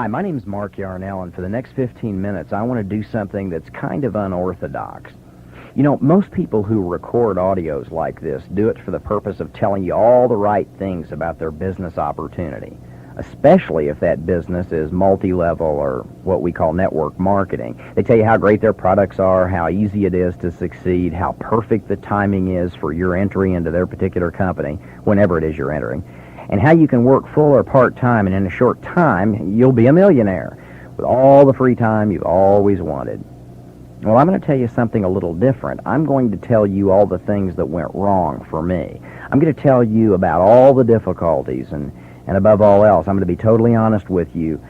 Hi, my name's Mark Yarnell, and for the next 15 minutes, I want to do something that's kind of unorthodox. You know, most people who record audios like this do it for the purpose of telling you all the right things about their business opportunity, especially if that business is multi-level or what we call network marketing. They tell you how great their products are, how easy it is to succeed, how perfect the timing is for your entry into their particular company, whenever it is you're entering, and how you can work full or part-time, and in a short time, you'll be a millionaire with all the free time you've always wanted. Well, I'm going to tell you something a little different. I'm going to tell you all the things that went wrong for me. I'm going to tell you about all the difficulties, and above all else, I'm going to be totally honest with you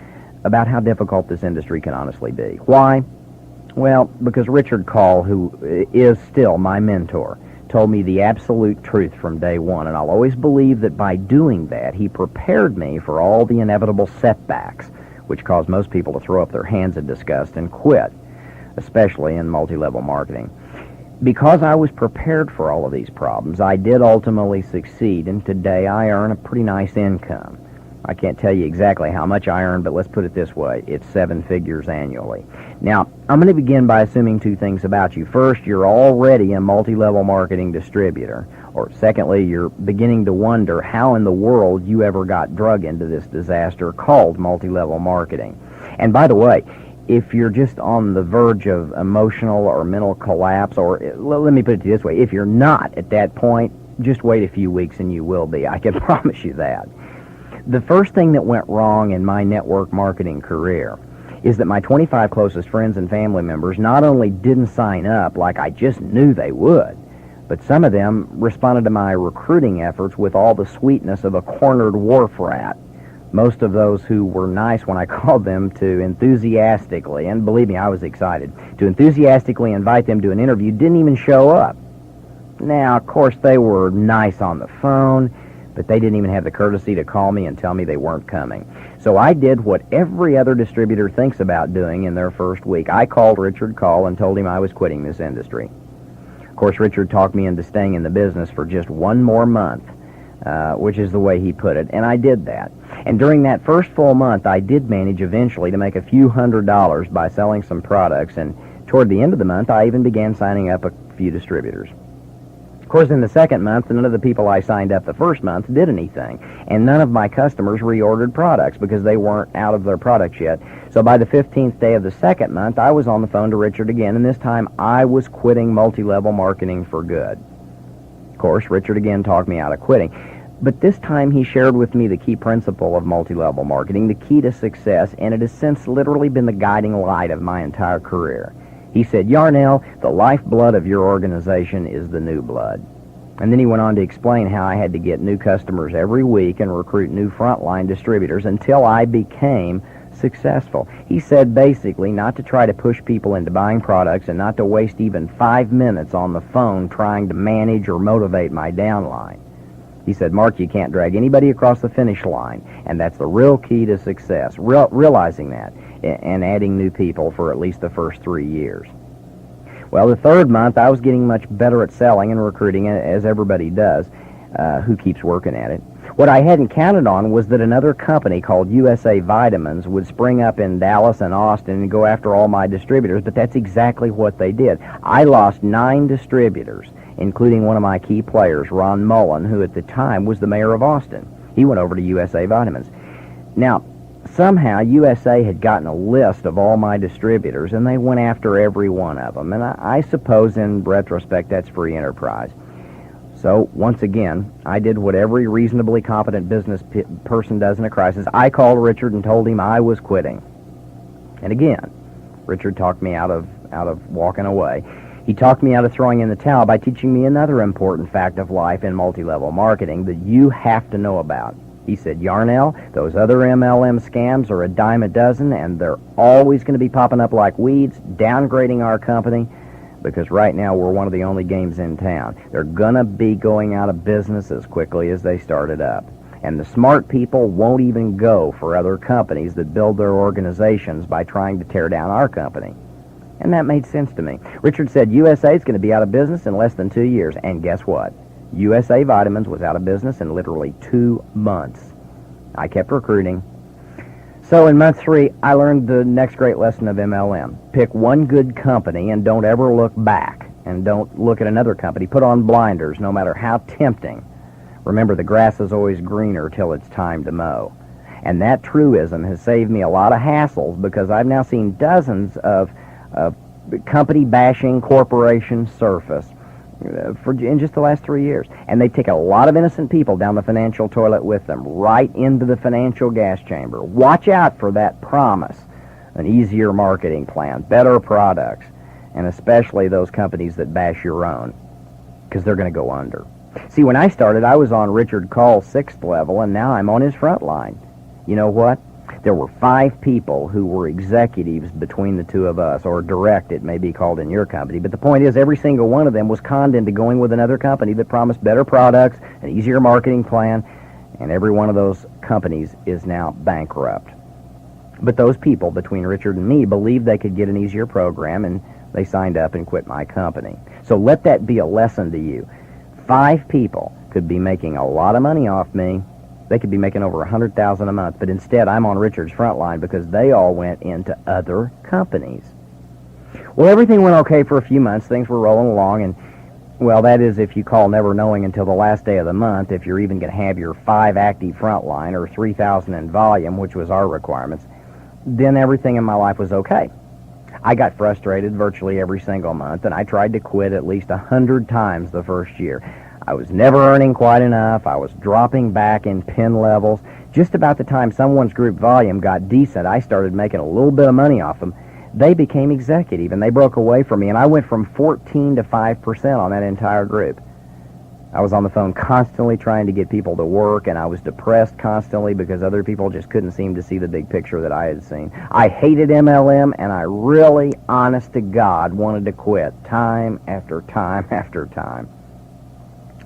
about how difficult this industry can honestly be. Why? Well, because Richard Call, who is still my mentor, told me the absolute truth from day one, and I'll always believe that by doing that, he prepared me for all the inevitable setbacks, which cause most people to throw up their hands in disgust and quit, especially in multi-level marketing. Because I was prepared for all of these problems, I did ultimately succeed, and today I earn a pretty nice income. I can't tell you exactly how much I earn, but let's put it this way. It's 7 figures annually. Now, I'm going to begin by assuming 2 things about you. First, you're already a multi-level marketing distributor. Or secondly, you're beginning to wonder how in the world you ever got drug into this disaster called multi-level marketing. And by the way, if you're just on the verge of emotional or mental collapse, or let me put it this way, if you're not at that point, just wait a few weeks and you will be. I can promise you that. The first thing that went wrong in my network marketing career is that my 25 closest friends and family members not only didn't sign up like I just knew they would, but some of them responded to my recruiting efforts with all the sweetness of a cornered wharf rat. Most of those who were nice when I called them to enthusiastically, and believe me, I was excited, to enthusiastically invite them to an interview didn't even show up. Now, of course, they were nice on the phone, but they didn't even have the courtesy to call me and tell me they weren't coming. So I did what every other distributor thinks about doing in their first week. I called Richard Call and told him I was quitting this industry. Of course, Richard talked me into staying in the business for just 1 more month, which is the way he put it, and I did that. And during that first full month, I did manage eventually to make a few $100s by selling some products, and toward the end of the month, I even began signing up a few distributors. Of course, in the second month, none of the people I signed up the first month did anything, and none of my customers reordered products because they weren't out of their products yet. So by the 15th day of the second month, I was on the phone to Richard again, and this time I was quitting multi-level marketing for good. Of course, Richard again talked me out of quitting, but this time he shared with me the key principle of multi-level marketing, the key to success, and it has since literally been the guiding light of my entire career. He said, "Yarnell, the lifeblood of your organization is the new blood." And then he went on to explain how I had to get new customers every week and recruit new frontline distributors until I became successful. He said basically not to try to push people into buying products and not to waste even 5 minutes on the phone trying to manage or motivate my downline. He said, "Mark, you can't drag anybody across the finish line, and that's the real key to success, realizing that, and adding new people for at least the first 3 years." Well, the third month, I was getting much better at selling and recruiting, as everybody does who keeps working at it. What I hadn't counted on was that another company called USA Vitamins would spring up in Dallas and Austin and go after all my distributors, but that's exactly what they did. I lost 9 distributors, including one of my key players, Ron Mullen, who at the time was the mayor of Austin. He went over to USA Vitamins. Now, somehow USA had gotten a list of all my distributors, and they went after every one of them. And I suppose in retrospect that's free enterprise. So once again, I did what every reasonably competent business person does in a crisis. I called Richard and told him I was quitting. And again, Richard talked me out of walking away. He talked me out of throwing in the towel by teaching me another important fact of life in multi-level marketing that you have to know about. He said, "Yarnell, those other MLM scams are a dime a dozen, and they're always going to be popping up like weeds, downgrading our company, because right now we're one of the only games in town. They're going to be going out of business as quickly as they started up. And the smart people won't even go for other companies that build their organizations by trying to tear down our company." And that made sense to me. Richard said USA is going to be out of business in less than 2 years, and guess what? USA Vitamins was out of business in literally 2 months. I kept recruiting. So in month 3, I learned the next great lesson of MLM. Pick one good company and don't ever look back. And don't look at another company. Put on blinders, no matter how tempting. Remember, the grass is always greener till it's time to mow. And that truism has saved me a lot of hassles, because I've now seen dozens of company bashing corporations surface in just the last 3 years. And they take a lot of innocent people down the financial toilet with them, right into the financial gas chamber. Watch out for that promise. An easier marketing plan, better products, and especially those companies that bash your own, because they're going to go under. See, when I started, I was on Richard Call's 6th level, and now I'm on his front line. You know what? There were 5 people who were executives between the two of us, or direct, it may be called in your company. But the point is, every single one of them was conned into going with another company that promised better products, an easier marketing plan, and every one of those companies is now bankrupt. But those people, between Richard and me, believed they could get an easier program, and they signed up and quit my company. So let that be a lesson to you. 5 people could be making a lot of money off me. They could be making over $100,000 a month, but instead I'm on Richard's front line because they all went into other companies. Well, everything went okay for a few months. Things were rolling along, and, well, that is if you call never knowing until the last day of the month, if you're even going to have your 5 active front line or 3,000 in volume, which was our requirements, then everything in my life was okay. I got frustrated virtually every single month, and I tried to quit at least 100 times the first year. I was never earning quite enough. I was dropping back in pin levels. Just about the time someone's group volume got decent, I started making a little bit of money off them. They became executive, and they broke away from me, and I went from 14 to 5% on that entire group. I was on the phone constantly trying to get people to work, and I was depressed constantly because other people just couldn't seem to see the big picture that I had seen. I hated MLM, and I really, honest to God, wanted to quit time after time after time.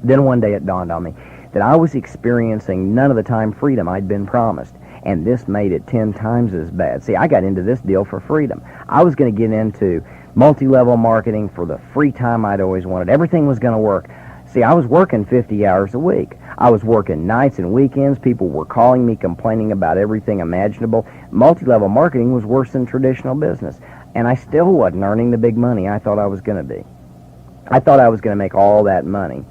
Then one day it dawned on me that I was experiencing none of the time freedom I'd been promised, and this made it 10 times as bad. See, I got into this deal for freedom. I was going to get into multi-level marketing for the free time I'd always wanted. Everything was going to work. See, I was working 50 hours a week. I was working nights and weekends. People were calling me complaining about everything imaginable. Multi-level marketing was worse than traditional business, and I still wasn't earning the big money I thought I was going to be. I thought I was going to make all that money,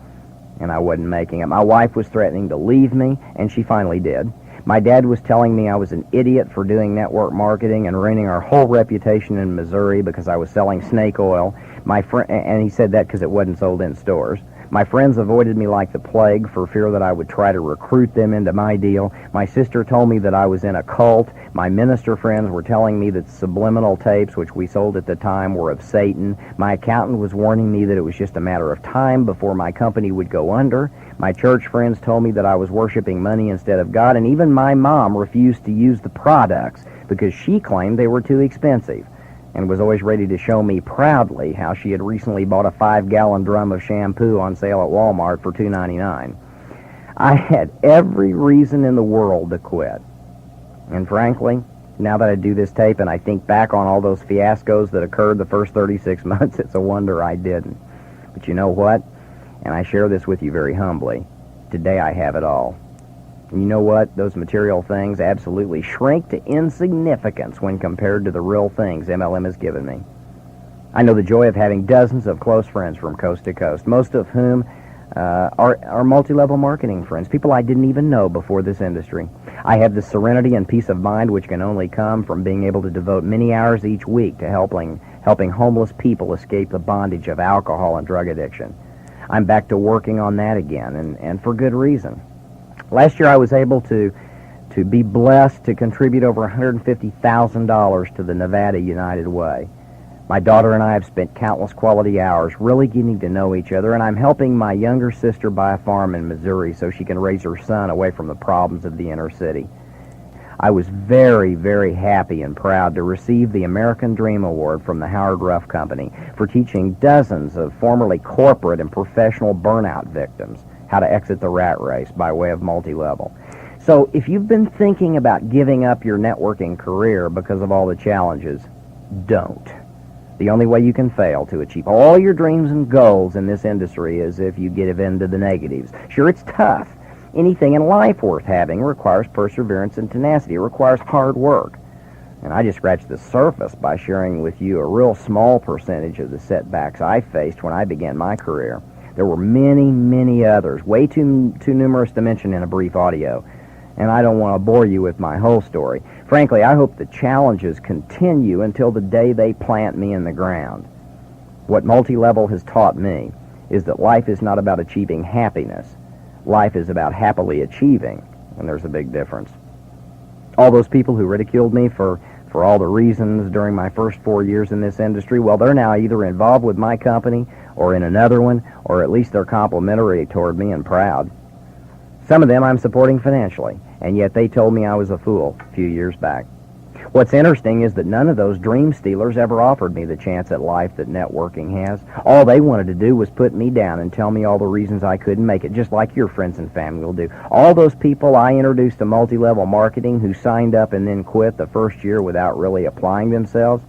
and I wasn't making it. My wife was threatening to leave me, and she finally did. My dad was telling me I was an idiot for doing network marketing and ruining our whole reputation in Missouri because I was selling snake oil. And he said that because it wasn't sold in stores. My friends avoided me like the plague for fear that I would try to recruit them into my deal. My sister told me that I was in a cult. My minister friends were telling me that subliminal tapes, which we sold at the time, were of Satan. My accountant was warning me that it was just a matter of time before my company would go under. My church friends told me that I was worshiping money instead of God, and even my mom refused to use the products because she claimed they were too expensive, and was always ready to show me proudly how she had recently bought a 5-gallon drum of shampoo on sale at Walmart for $2.99. I had every reason in the world to quit. And frankly, now that I do this tape and I think back on all those fiascos that occurred the first 36 months, it's a wonder I didn't. But you know what? And I share this with you very humbly. Today I have it all. And you know what? Those material things absolutely shrink to insignificance when compared to the real things MLM has given me. I know the joy of having dozens of close friends from coast to coast, most of whom are multi-level marketing friends, people I didn't even know before this industry. I have the serenity and peace of mind which can only come from being able to devote many hours each week to helping homeless people escape the bondage of alcohol and drug addiction. I'm back to working on that again, and for good reason. Last year I was able to be blessed to contribute over $150,000 to the Nevada United Way. My daughter and I have spent countless quality hours really getting to know each other, and I'm helping my younger sister buy a farm in Missouri so she can raise her son away from the problems of the inner city. I was very, very happy and proud to receive the American Dream Award from the Howard Ruff Company for teaching dozens of formerly corporate and professional burnout victims how to exit the rat race by way of multi-level. So if you've been thinking about giving up your networking career because of all the challenges, don't. The only way you can fail to achieve all your dreams and goals in this industry is if you give in to the negatives. Sure, it's tough. Anything in life worth having requires perseverance and tenacity. It requires hard work. And I just scratched the surface by sharing with you a real small percentage of the setbacks I faced when I began my career. There were many, many others, way too numerous to mention in a brief audio. And I don't want to bore you with my whole story. Frankly, I hope the challenges continue until the day they plant me in the ground. What multi-level has taught me is that life is not about achieving happiness. Life is about happily achieving, and there's a big difference. All those people who ridiculed me for all the reasons during my first 4 years in this industry, well, they're now either involved with my company or in another one, or at least they're complimentary toward me and proud. Some of them I'm supporting financially, and yet they told me I was a fool a few years back. What's interesting is that none of those dream stealers ever offered me the chance at life that networking has. All they wanted to do was put me down and tell me all the reasons I couldn't make it, just like your friends and family will do. All those people I introduced to multi-level marketing who signed up and then quit the first year without really applying themselves,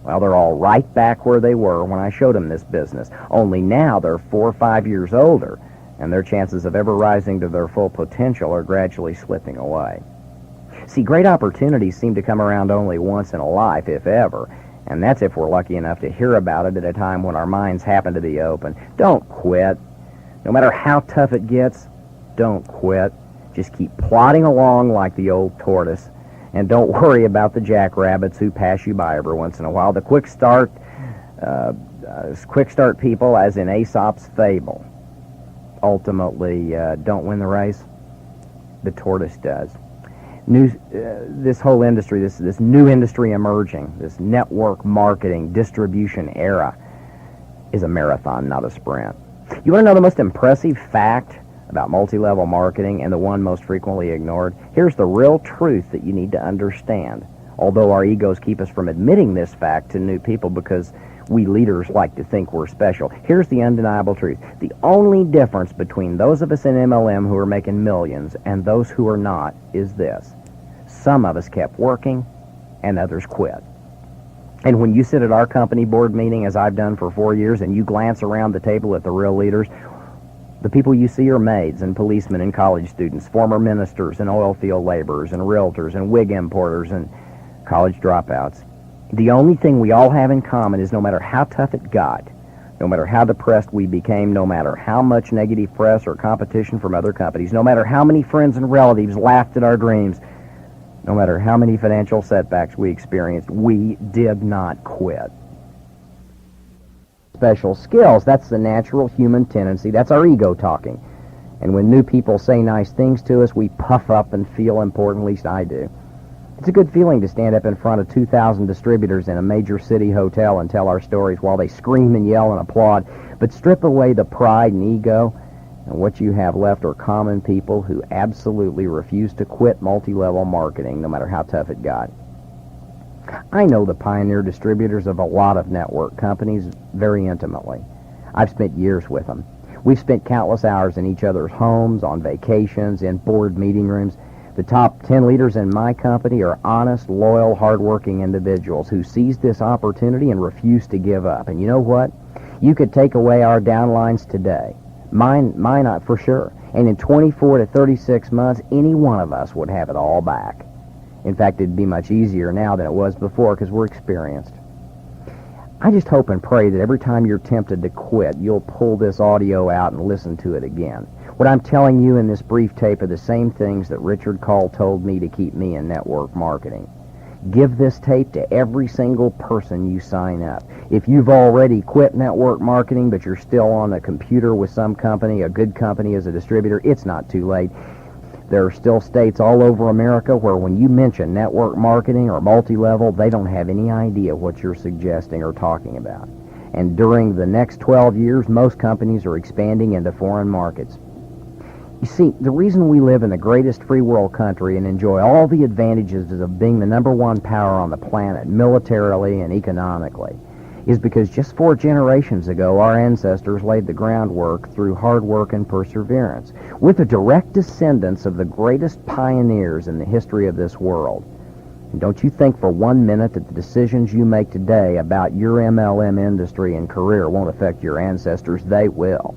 well, they're all right back where they were when I showed them this business. Only now they're 4 or 5 years older, and their chances of ever rising to their full potential are gradually slipping away. See, great opportunities seem to come around only once in a life, if ever, and that's if we're lucky enough to hear about it at a time when our minds happen to be open. Don't quit. No matter how tough it gets, don't quit. Just keep plodding along like the old tortoise, and don't worry about the jackrabbits who pass you by every once in a while. The quick start people, as in Aesop's fable, ultimately don't win the race. The tortoise does. This whole industry, this new industry emerging, this network marketing distribution era, is a marathon, not a sprint. You want to know the most impressive fact about multi-level marketing, and the one most frequently ignored? Here's the real truth that you need to understand, although our egos keep us from admitting this fact to new people because we leaders like to think we're special. Here's the undeniable truth. The only difference between those of us in MLM who are making millions and those who are not is this. Some of us kept working, and others quit. And when you sit at our company board meeting, as I've done for 4 years, and you glance around the table at the real leaders, the people you see are maids and policemen and college students, former ministers and oil field laborers and realtors and wig importers and college dropouts. The only thing we all have in common is no matter how tough it got, no matter how depressed we became, no matter how much negative press or competition from other companies, no matter how many friends and relatives laughed at our dreams, no matter how many financial setbacks we experienced, we did not quit. Special skills, that's the natural human tendency. That's our ego talking. And when new people say nice things to us, we puff up and feel important, at least I do. It's a good feeling to stand up in front of 2,000 distributors in a major city hotel and tell our stories while they scream and yell and applaud. But strip away the pride and ego, and what you have left are common people who absolutely refuse to quit multi-level marketing, no matter how tough it got. I know the pioneer distributors of a lot of network companies very intimately. I've spent years with them. We've spent countless hours in each other's homes, on vacations, in board meeting rooms. The top 10 leaders in my company are honest, loyal, hardworking individuals who seized this opportunity and refused to give up. And you know what? You could take away our downlines today. Mine not for sure. And in 24 to 36 months, any one of us would have it all back. In fact, it'd be much easier now than it was before because we're experienced. I just hope and pray that every time you're tempted to quit, you'll pull this audio out and listen to it again. What I'm telling you in this brief tape are the same things that Richard Call told me to keep me in network marketing. Give this tape to every single person you sign up. If you've already quit network marketing, but you're still on a computer with some company, a good company as a distributor, it's not too late. There are still states all over America where when you mention network marketing or multi-level, they don't have any idea what you're suggesting or talking about. And during the next 12 years, most companies are expanding into foreign markets. You see, the reason we live in the greatest free world country and enjoy all the advantages of being the #1 power on the planet, militarily and economically, is because just 4 generations ago, our ancestors laid the groundwork through hard work and perseverance. We're the direct descendants of the greatest pioneers in the history of this world. And don't you think for 1 minute that the decisions you make today about your MLM industry and career won't affect your ancestors. They will.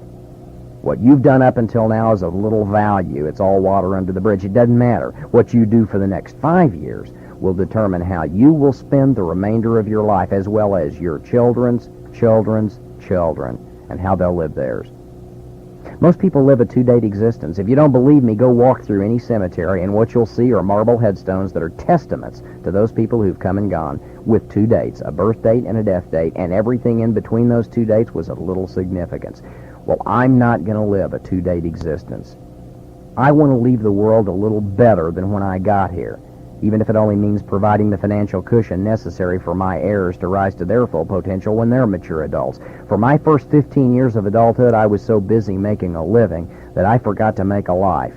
What you've done up until now is of little value. It's all water under the bridge. It doesn't matter. What you do for the next 5 years will determine how you will spend the remainder of your life, as well as your children's children's children, and how they'll live theirs. Most people live a two-date existence. If you don't believe me, go walk through any cemetery, and what you'll see are marble headstones that are testaments to those people who've come and gone with two dates, a birth date and a death date, and everything in between those two dates was of little significance. Well, I'm not going to live a two-date existence. I want to leave the world a little better than when I got here, even if it only means providing the financial cushion necessary for my heirs to rise to their full potential when they're mature adults. For my first 15 years of adulthood, I was so busy making a living that I forgot to make a life.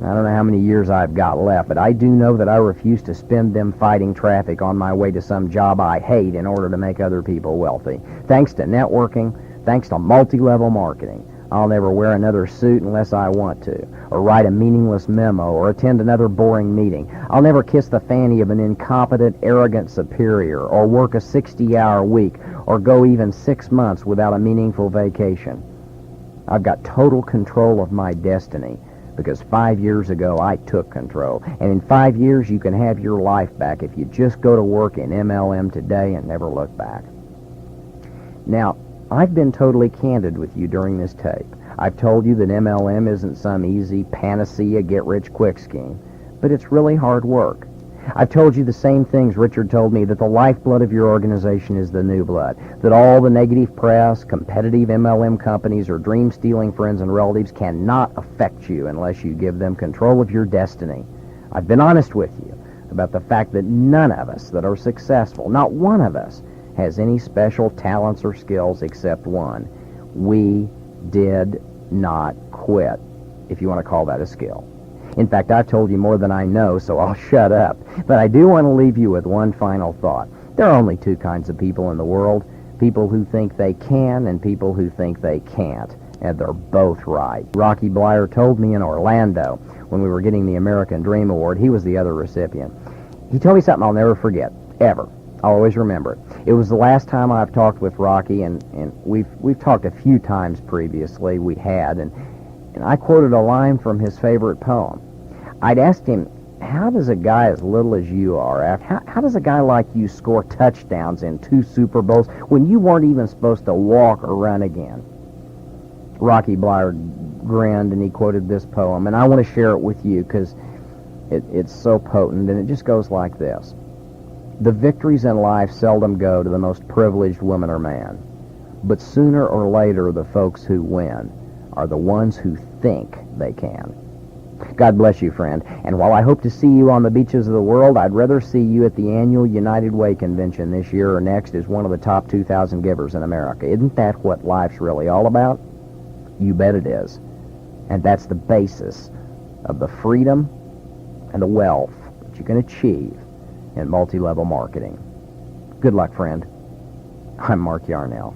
I don't know how many years I've got left, but I do know that I refuse to spend them fighting traffic on my way to some job I hate in order to make other people wealthy. Thanks to networking, thanks to multi-level marketing, I'll never wear another suit unless I want to, or write a meaningless memo, or attend another boring meeting. I'll never kiss the fanny of an incompetent, arrogant superior, or work a 60-hour week, or go even 6 months without a meaningful vacation. I've got total control of my destiny, because 5 years ago I took control. And in 5 years you can have your life back if you just go to work in MLM today and never look back. Now, I've been totally candid with you during this tape. I've told you that MLM isn't some easy panacea get-rich-quick scheme, but it's really hard work. I've told you the same things Richard told me, that the lifeblood of your organization is the new blood, that all the negative press, competitive MLM companies, or dream-stealing friends and relatives cannot affect you unless you give them control of your destiny. I've been honest with you about the fact that none of us that are successful, not one of us, has any special talents or skills except one. We did not quit, if you want to call that a skill. In fact, I've told you more than I know, so I'll shut up. But I do want to leave you with one final thought. There are only two kinds of people in the world, people who think they can and people who think they can't. And they're both right. Rocky Bleier told me in Orlando when we were getting the American Dream Award. He was the other recipient. He told me something I'll never forget, ever. I'll always remember it. It was the last time I've talked with Rocky, and we've talked a few times previously. We had, and I quoted a line from his favorite poem. I'd asked him, how does a guy as little as you are, how does a guy like you score touchdowns in 2 Super Bowls when you weren't even supposed to walk or run again? Rocky Bleier grinned, and he quoted this poem, and I want to share it with you because it's so potent, and it just goes like this. The victories in life seldom go to the most privileged woman or man, but sooner or later the folks who win are the ones who think they can. God bless you, friend, and while I hope to see you on the beaches of the world, I'd rather see you at the annual United Way convention this year or next as one of the top 2,000 givers in America. Isn't that what life's really all about? You bet it is. And that's the basis of the freedom and the wealth that you can achieve in multi-level marketing. Good luck, friend. I'm Mark Yarnell.